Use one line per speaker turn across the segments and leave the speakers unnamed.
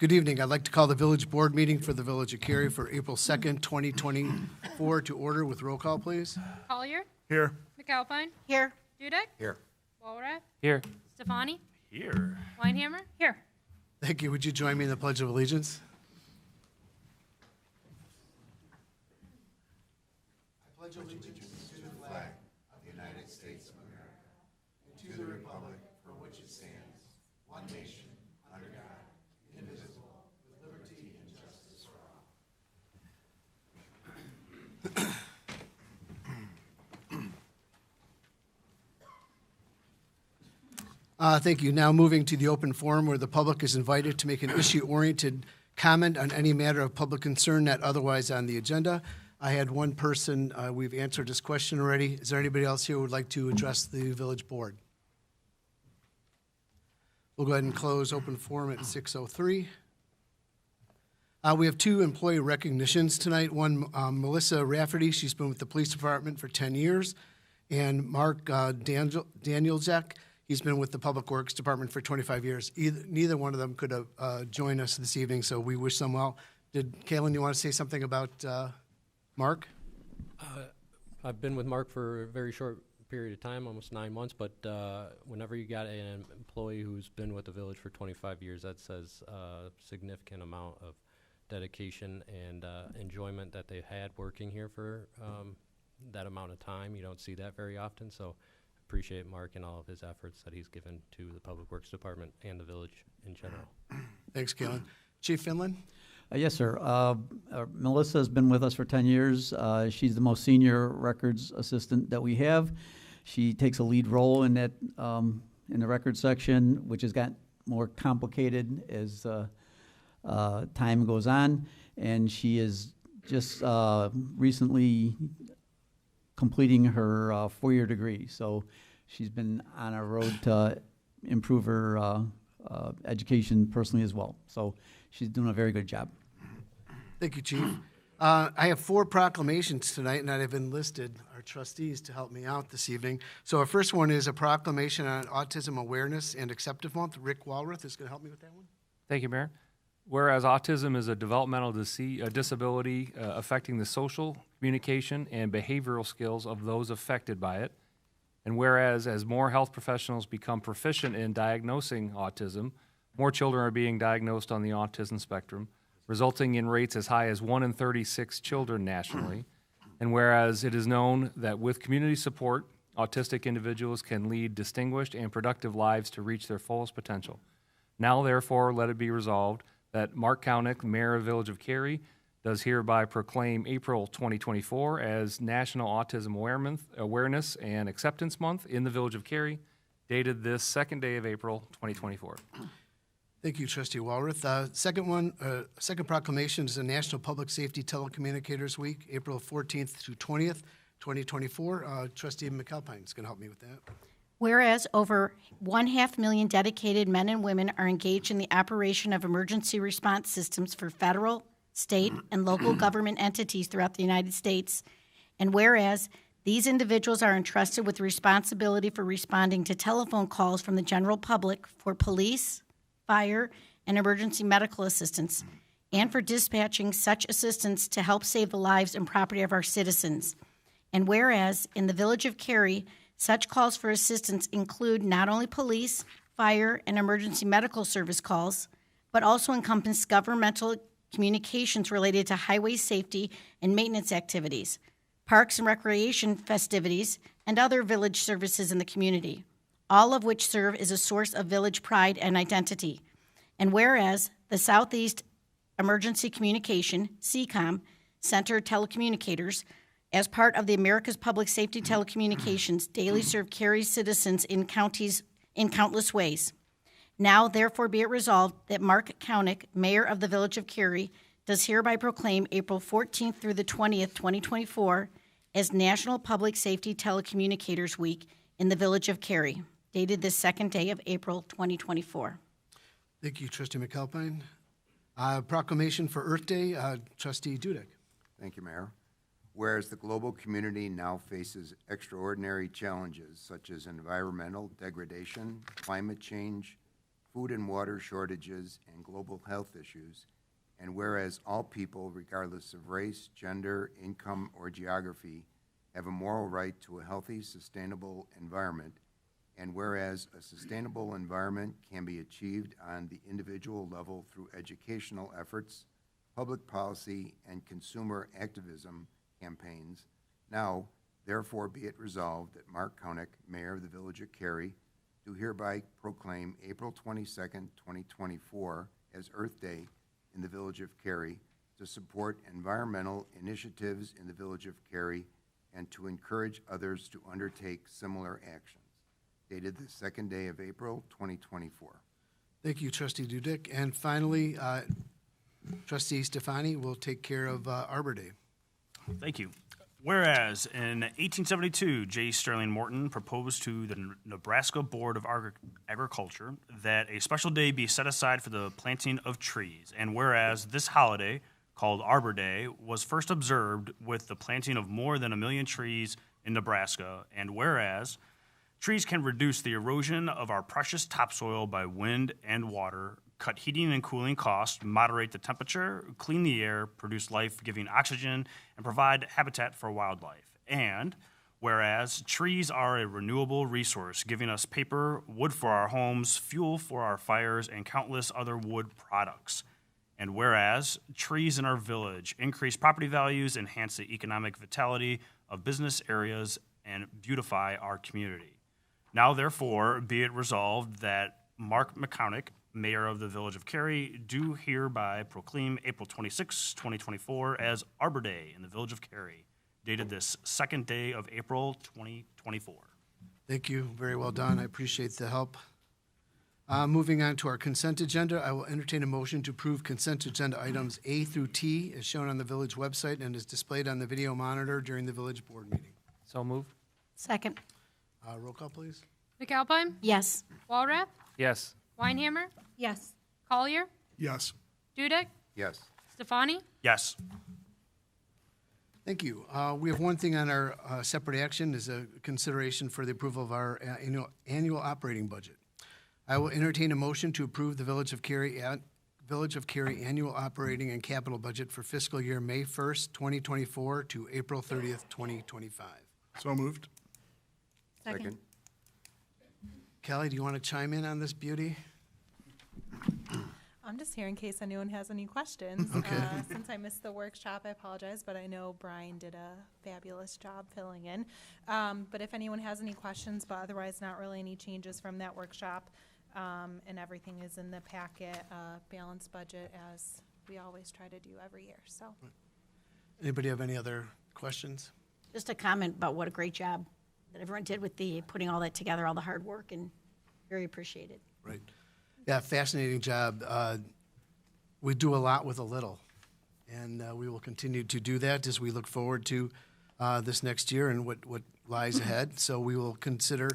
Good evening. I'd like to call the village board meeting for the Village of Cary for April 2nd, 2024 to order with roll call, please.
Collier,
Here.
McAlpine,
Here.
Dudek,
Here.
Walrath,
Here.
Stefani,
Here.
Weinhammer, here.
Thank you. Would you join me in the Pledge of Allegiance? I pledge allegiance to the flag of the United States of America and to the republic for which it stands, one nation, under God, indivisible, with liberty and justice for all. Thank you. Now moving to the open forum where the public is invited to make an issue-oriented comment on any matter of public concern not otherwise on the agenda. I had one person, we've answered this question already. Is there anybody else here who would like to address the village board? We'll go ahead and close open forum at 6:03. We have two employee recognitions tonight. One, Melissa Rafferty, she's been with the police department for 10 years, and Mark Danielczak, he's been with the Public Works Department for 25 years. Neither one of them could have joined us this evening, so we wish them well. Kaylin, you want to say something about Mark?
I've been with Mark for a very short period of time, almost 9 months, but whenever you got an employee who's been with the village for 25 years, that says a significant amount of dedication and enjoyment that they've had working here for that amount of time. You don't see that very often, so appreciate Mark and all of his efforts that he's given to the Public Works Department and the village in general.
Thanks, Kaylin. Chief Finland?
Yes, sir. Melissa has been with us for 10 years. She's the most senior records assistant that we have. She takes a lead role in that in the record section, which has got more complicated as time goes on. And she is just recently completing her 4-year degree. So she's been on a road to improve her education personally as well. So she's doing a very good job.
Thank you, Chief. I have 4 proclamations tonight, and I've enlisted our trustees to help me out this evening. So our first one is a proclamation on Autism Awareness and Acceptance Month. Rick Walrath is going to help me with that one.
Thank you, Mayor. Whereas autism is a developmental disability affecting the social, communication, and behavioral skills of those affected by it, and whereas as more health professionals become proficient in diagnosing autism, more children are being diagnosed on the autism spectrum, resulting in rates as high as 1 in 36 children nationally. And whereas it is known that with community support, autistic individuals can lead distinguished and productive lives to reach their fullest potential. Now, therefore, let it be resolved that Mark Kaunick, Mayor of Village of Cary, does hereby proclaim April 2024 as National Autism Awareness and Acceptance Month in the Village of Cary, dated this 2nd day of April 2024.
Thank you, Trustee Walrath. Second proclamation is the National Public Safety Telecommunicators Week, April 14th through 20th, 2024. Trustee McAlpine is going to help me with that.
Whereas over 500,000 dedicated men and women are engaged in the operation of emergency response systems for federal, state, and local government entities throughout the United States, and whereas these individuals are entrusted with responsibility for responding to telephone calls from the general public for police, fire, and emergency medical assistance, and for dispatching such assistance to help save the lives and property of our citizens. And whereas in the Village of Cary, such calls for assistance include not only police, fire, and emergency medical service calls, but also encompass governmental communications related to highway safety and maintenance activities, parks and recreation festivities, and other village services in the community, all of which serve as a source of village pride and identity. And whereas the Southeast Emergency Communication, CECOM, Center Telecommunicators, as part of the America's Public Safety Telecommunications, daily serve Cary's citizens in counties in countless ways. Now, therefore, be it resolved that Mark Kaunick, Mayor of the Village of Cary, does hereby proclaim April 14th through the 20th, 2024, as National Public Safety Telecommunicators Week in the Village of Cary, dated this 2nd day of April, 2024.
Thank you, Trustee McAlpine. Proclamation for Earth Day, Trustee Dudek.
Thank you, Mayor. Whereas the global community now faces extraordinary challenges such as environmental degradation, climate change, food and water shortages, and global health issues. And whereas all people, regardless of race, gender, income, or geography, have a moral right to a healthy, sustainable environment. And whereas a sustainable environment can be achieved on the individual level through educational efforts, public policy, and consumer activism campaigns, now, therefore be it resolved that Mark Koenig, Mayor of the Village of Cary, do hereby proclaim April 22nd, 2024 as Earth Day in the Village of Cary to support environmental initiatives in the Village of Cary and to encourage others to undertake similar actions. Dated the second day of April, 2024.
Thank you, Trustee Dudek. And finally, Trustee Stefani will take care of Arbor Day.
Thank you. Whereas in 1872, J. Sterling Morton proposed to the Nebraska Board of Agriculture that a special day be set aside for the planting of trees. And whereas this holiday, called Arbor Day, was first observed with the planting of more than 1 million trees in Nebraska. And whereas trees can reduce the erosion of our precious topsoil by wind and water, cut heating and cooling costs, moderate the temperature, clean the air, produce life-giving oxygen, and provide habitat for wildlife. And whereas trees are a renewable resource, giving us paper, wood for our homes, fuel for our fires, and countless other wood products. And whereas trees in our village increase property values, enhance the economic vitality of business areas, and beautify our community. Now, therefore, be it resolved that Mark McConaughey, Mayor of the Village of Cary, do hereby proclaim April 26, 2024 as Arbor Day in the Village of Cary, dated this second day of April 2024.
Thank you. Very well done. I appreciate the help. Moving on to our consent agenda, I will entertain a motion to approve consent agenda items A through T as shown on the village website and is displayed on the video monitor during the village board meeting.
So moved.
Second.
Roll call, please.
McAlpine?
Yes.
Walrath?
Yes.
Weinhammer?
Yes.
Collier?
Yes.
Dudek?
Yes.
Stefani?
Yes.
Thank you. We have one thing on our separate action is a consideration for the approval of our annual operating budget. I will entertain a motion to approve the Village of Cary annual operating and capital budget for fiscal year May 1st, 2024 to April 30th, 2025.
So moved.
Second.
Kelly, do you want to chime in on this beauty?
I'm just here in case anyone has any questions.
Okay.
Since I missed the workshop, I apologize, but I know Brian did a fabulous job filling in. But if anyone has any questions, but otherwise not really any changes from that workshop, and everything is in the packet, balanced budget as we always try to do every year, so.
Anybody have any other questions?
Just a comment about what a great job that everyone did with the putting all that together, all the hard work, and very appreciated.
Right. Yeah, fascinating job. We do a lot with a little, and we will continue to do that as we look forward to this next year and what lies ahead. So we will consider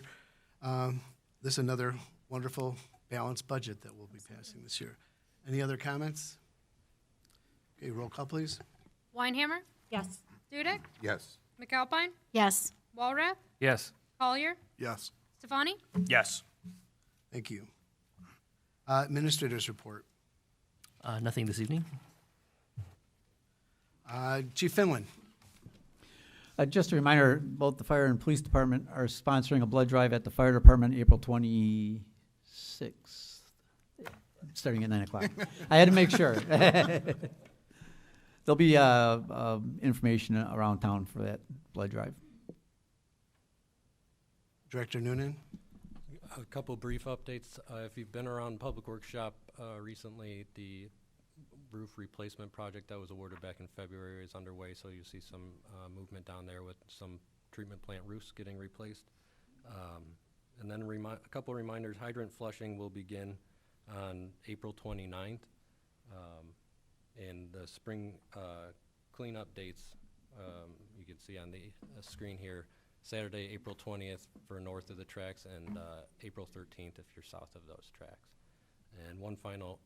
this another wonderful balanced budget that we'll be passing this year. Any other comments? Okay, roll call, please.
Weinhammer?
Yes.
Dudek?
Yes.
McAlpine?
Yes.
Walrath?
Yes.
Collier?
Yes.
Stefani?
Yes.
Thank you. Administrator's report.
Nothing this evening.
Chief Finland.
Just a reminder, both the fire and police department are sponsoring a blood drive at the fire department April 26th, starting at 9 o'clock. I had to make sure. There'll be information around town for that blood drive.
Director Noonan.
A couple brief updates. If you've been around Public Works Shop recently, the roof replacement project that was awarded back in February is underway, so you see some movement down there with some treatment plant roofs getting replaced. And then a couple reminders, hydrant flushing will begin on April 29th. And the spring cleanup dates, you can see on the screen here, Saturday, April 20th for north of the tracks and April 13th if you're south of those tracks. And one final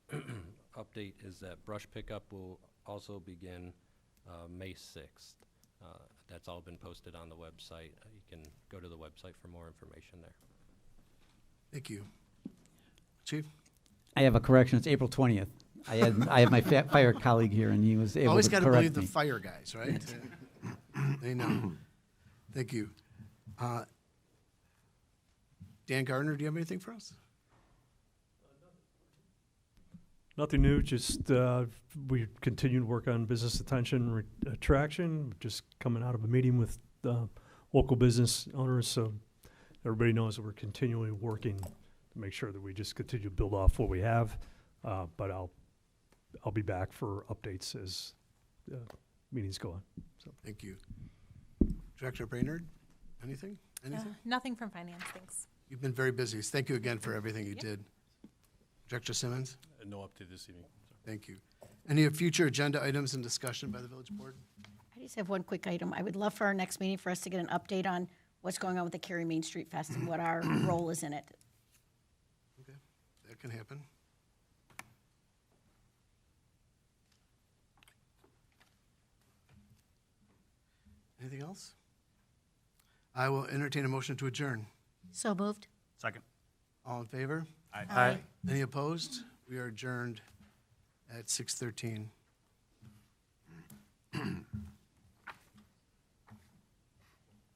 update is that brush pickup will also begin May 6th. That's all been posted on the website. You can go to the website for more information there.
Thank you. Chief?
I have a correction. It's April 20th. I have my fire colleague here, and he was able
Always
to
got to
correct
believe the
me.
fire guys, right? They know. Thank you. Dan Gardner, do you have anything for us?
Nothing new, just we continue to work on business attention attraction, just coming out of a meeting with local business owners, so everybody knows that we're continually working to make sure that we just continue to build off what we have, but I'll be back for updates as meetings go on. So.
Thank you. Director Brainerd, anything? Anything?
Nothing from finance, thanks.
You've been very busy. Thank you again for everything you did. Director Simmons?
No update this evening.
Thank you. Any future agenda items and discussion by the village board?
I just have one quick item. I would love for our next meeting for us to get an update on what's going on with the Cary Main Street Fest and what our role is in it.
Okay, that can happen. Anything else? I will entertain a motion to adjourn.
So moved.
Second.
All in favor?
Aye.
Aye.
Any opposed? We are adjourned at 6:13.